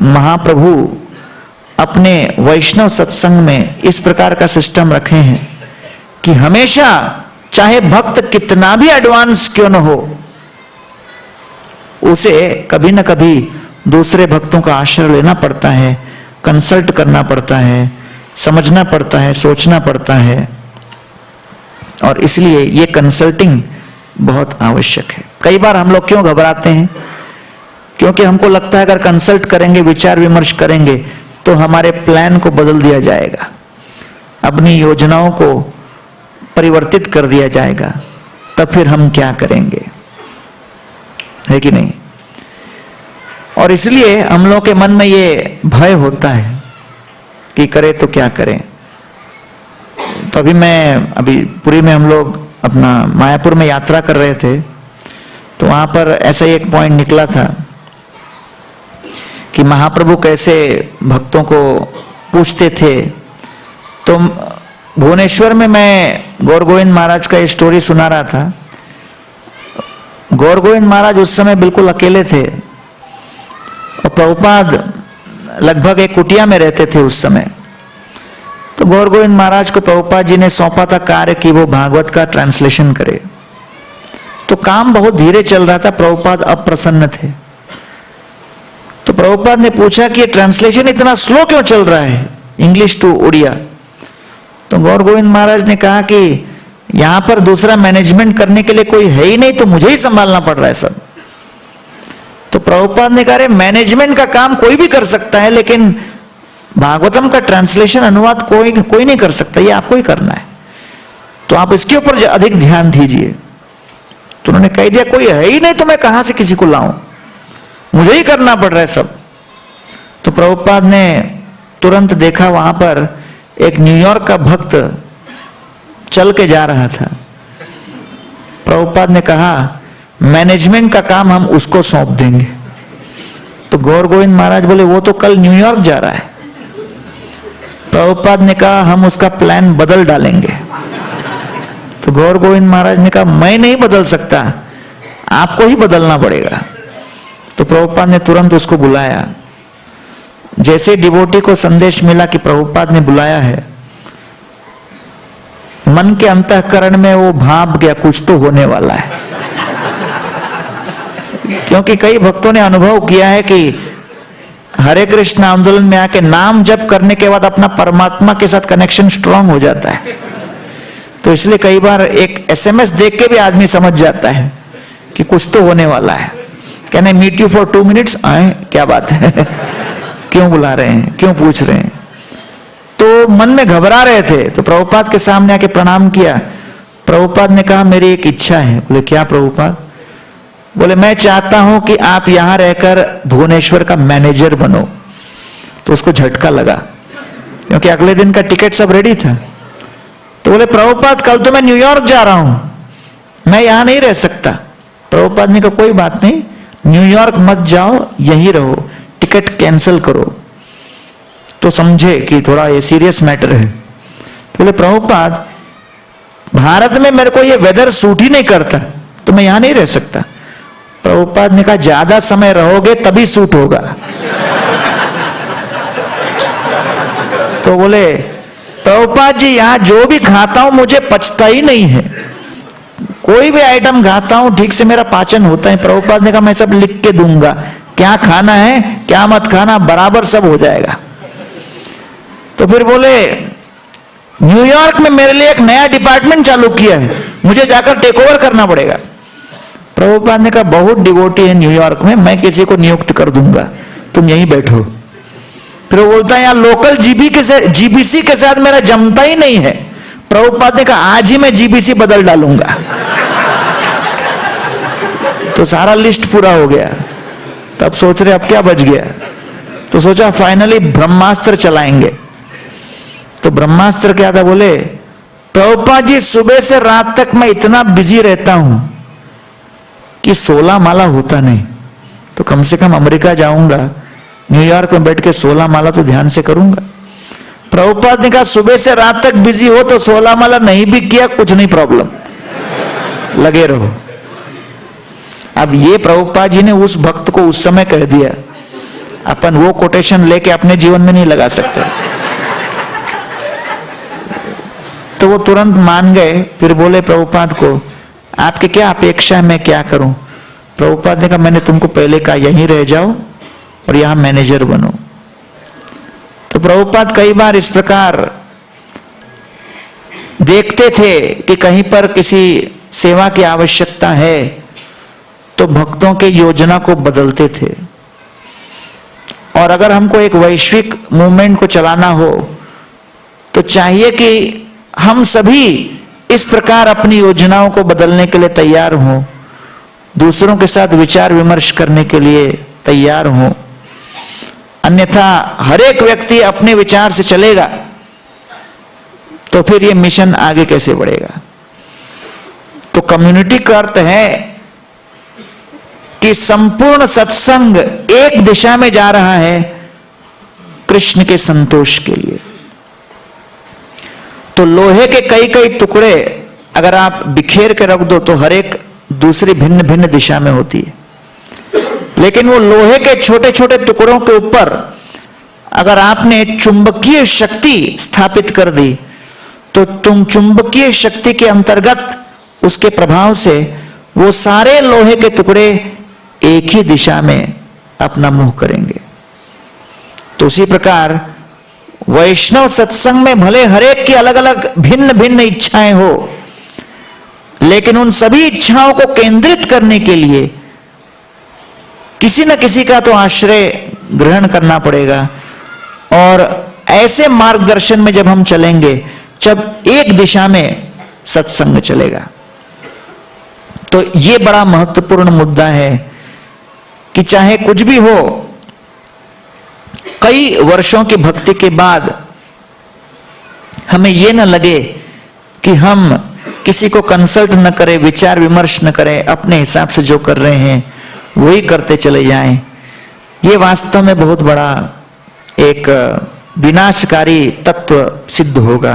महाप्रभु अपने वैष्णव सत्संग में इस प्रकार का सिस्टम रखे हैं कि हमेशा चाहे भक्त कितना भी एडवांस क्यों न हो, उसे कभी न कभी दूसरे भक्तों का आश्रय लेना पड़ता है, कंसल्ट करना पड़ता है, समझना पड़ता है, सोचना पड़ता है। और इसलिए ये कंसल्टिंग बहुत आवश्यक है। कई बार हम लोग क्यों घबराते हैं? क्योंकि हमको लगता है अगर कंसल्ट करेंगे, विचार विमर्श करेंगे तो हमारे प्लान को बदल दिया जाएगा, अपनी योजनाओं को परिवर्तित कर दिया जाएगा, तब फिर हम क्या करेंगे, है कि नहीं? और इसलिए हम लोग के मन में ये भय होता है कि करे तो क्या करें। तो अभी पुरी में हम लोग अपना मायापुर में यात्रा कर रहे थे, तो वहां पर ऐसा ही एक पॉइंट निकला था कि महाप्रभु कैसे भक्तों को पूछते थे। तो भुवनेश्वर में मैं गौर गोविंद महाराज का ये स्टोरी सुना रहा था। गौर गोविंद महाराज उस समय बिल्कुल अकेले थे और प्रभुपाद लगभग एक कुटिया में रहते थे उस समय। तो गौर गोविंद महाराज को प्रभुपाद जी ने सौंपा था कार्य कि वो भागवत का ट्रांसलेशन करे। तो काम बहुत धीरे चल रहा था, प्रभुपाद अप्रसन्न थे। तो प्रभुपाद ने पूछा कि ये ट्रांसलेशन इतना स्लो क्यों चल रहा है, इंग्लिश टू उड़िया? तो गौर गोविंद महाराज ने कहा कि यहां पर दूसरा मैनेजमेंट करने के लिए कोई है ही नहीं, तो मुझे ही संभालना पड़ रहा है सब। तो प्रभुपाद ने कहा मैनेजमेंट का काम कोई भी कर सकता है, लेकिन भागवतम का ट्रांसलेशन अनुवाद कोई नहीं कर सकता, ये आपको ही करना है, तो आप इसके ऊपर अधिक ध्यान दीजिए। तो उन्होंने कह दिया कोई है ही नहीं तो मैं कहां से किसी को लाऊं, मुझे ही करना पड़ रहा है सब। तो प्रभुपाद ने तुरंत देखा वहां पर एक न्यूयॉर्क का भक्त चल के जा रहा था। प्रभुपाद ने कहा मैनेजमेंट का काम हम उसको सौंप देंगे। तो गौर गोविंद महाराज बोले वो तो कल न्यूयॉर्क जा रहा है। प्रभुपाद ने कहा हम उसका प्लान बदल डालेंगे। तो गौर गोविंद महाराज ने कहा मैं नहीं बदल सकता, आपको ही बदलना पड़ेगा। तो प्रभुपाद ने तुरंत उसको बुलाया। जैसे डिवोटी को संदेश मिला कि प्रभुपाद ने बुलाया है, मन के अंतःकरण में वो भाव गया कुछ तो होने वाला है। क्योंकि कई भक्तों ने अनुभव किया है कि हरे कृष्ण आंदोलन में आके नाम जप करने के बाद अपना परमात्मा के साथ कनेक्शन स्ट्रांग हो जाता है। तो इसलिए कई बार एक एसएमएस देख के भी आदमी समझ जाता है कि कुछ तो होने वाला है। Can I meet you for 2 minutes? आए, क्या बात है, क्यों बुला रहे हैं, क्यों पूछ रहे हैं? तो मन में घबरा रहे थे। तो प्रभुपाद के सामने आके प्रणाम किया। प्रभुपाद ने कहा मेरी एक इच्छा है। बोले क्या प्रभुपाद? बोले मैं चाहता हूं कि आप यहां रहकर भुवनेश्वर का मैनेजर बनो। तो उसको झटका लगा क्योंकि अगले दिन का टिकट सब रेडी था। तो बोले प्रभुपाद कल तो मैं न्यूयॉर्क जा रहा हूं, मैं यहां नहीं रह सकता। प्रभुपाद ने कहा कोई बात नहीं, न्यूयॉर्क मत जाओ, यहीं रहो, टिकट कैंसिल करो। तो समझे कि थोड़ा ये सीरियस मैटर है। तो बोले प्रभुपाद भारत में मेरे को ये वेदर सूट ही नहीं करता, तो मैं यहां नहीं रह सकता। प्रभुपाद ने कहा ज्यादा समय रहोगे तभी सूट होगा। तो बोले प्रभुपाद जी यहां जो भी खाता हूं मुझे पचता ही नहीं है, कोई भी आइटम खाता हूं ठीक से मेरा पाचन होता है। प्रभुपाद ने कहा मैं सब लिख के दूंगा, क्या खाना है क्या मत खाना, बराबर सब हो जाएगा। तो फिर बोले न्यूयॉर्क में मेरे लिए एक नया डिपार्टमेंट चालू किया है, मुझे जाकर टेक ओवर करना पड़ेगा। प्रभुपाद ने कहा बहुत डिवोटी है न्यूयॉर्क में, मैं किसी को नियुक्त कर दूंगा, तुम यहीं बैठो। फिर वो बोलता है यहाँ लोकल जीबीसी के साथ मेरा जमता ही नहीं है। प्रभुपाद ने कहा आज ही मैं जीबीसी बदल डालूंगा। तो सारा लिस्ट पूरा हो गया। तब सोच रहे अब क्या बच गया, तो सोचा फाइनली ब्रह्मास्त्र चलाएंगे। तो ब्रह्मास्त्र क्या था? बोले प्रभुपाद जी सुबह से रात तक मैं इतना बिजी रहता हूं कि 16 माला होता नहीं, तो कम से कम अमेरिका जाऊंगा, न्यूयॉर्क में बैठ के 16 माला तो ध्यान से करूंगा। प्रभुपाद ने कहा सुबह से रात तक बिजी हो तो 16 माला नहीं भी किया कुछ नहीं प्रॉब्लम, लगे रहो। अब ये प्रभुपाद जी ने उस भक्त को उस समय कह दिया अपन वो कोटेशन लेके अपने जीवन में नहीं लगा सकते। तो वो तुरंत मान गए, फिर बोले प्रभुपाद को, आपकी क्या अपेक्षा है, मैं क्या करूं? प्रभुपाद ने कहा, मैंने तुमको पहले कहा यहीं रह जाओ और यहां मैनेजर बनो। तो प्रभुपाद कई बार इस प्रकार देखते थे कि कहीं पर किसी सेवा की आवश्यकता है तो भक्तों के योजना को बदलते थे। और अगर हमको एक वैश्विक मूवमेंट को चलाना हो तो चाहिए कि हम सभी इस प्रकार अपनी योजनाओं को बदलने के लिए तैयार हों, दूसरों के साथ विचार विमर्श करने के लिए तैयार हों। अन्यथा हर एक व्यक्ति अपने विचार से चलेगा तो फिर ये मिशन आगे कैसे बढ़ेगा? तो कम्युनिटी का अर्थ है कि संपूर्ण सत्संग एक दिशा में जा रहा है, कृष्ण के संतोष के लिए। तो लोहे के कई कई टुकड़े अगर आप बिखेर के रख दो तो हर एक दूसरी भिन्न भिन्न दिशा में होती है, लेकिन वो लोहे के छोटे छोटे टुकड़ों के ऊपर अगर आपने चुंबकीय शक्ति स्थापित कर दी तो तुम चुंबकीय शक्ति के अंतर्गत उसके प्रभाव से वो सारे लोहे के टुकड़े एक ही दिशा में अपना मुंह करेंगे। तो उसी प्रकार वैष्णव सत्संग में भले हरेक की अलग अलग भिन्न भिन्न इच्छाएं हो, लेकिन उन सभी इच्छाओं को केंद्रित करने के लिए किसी न किसी का तो आश्रय ग्रहण करना पड़ेगा। और ऐसे मार्गदर्शन में जब हम चलेंगे, जब एक दिशा में सत्संग चलेगा, तो ये बड़ा महत्वपूर्ण मुद्दा है कि चाहे कुछ भी हो, कई वर्षों की भक्ति के बाद हमें यह न लगे कि हम किसी को कंसल्ट न करें, विचार विमर्श न करें, अपने हिसाब से जो कर रहे हैं वही करते चले जाएं। ये वास्तव में बहुत बड़ा एक विनाशकारी तत्व सिद्ध होगा।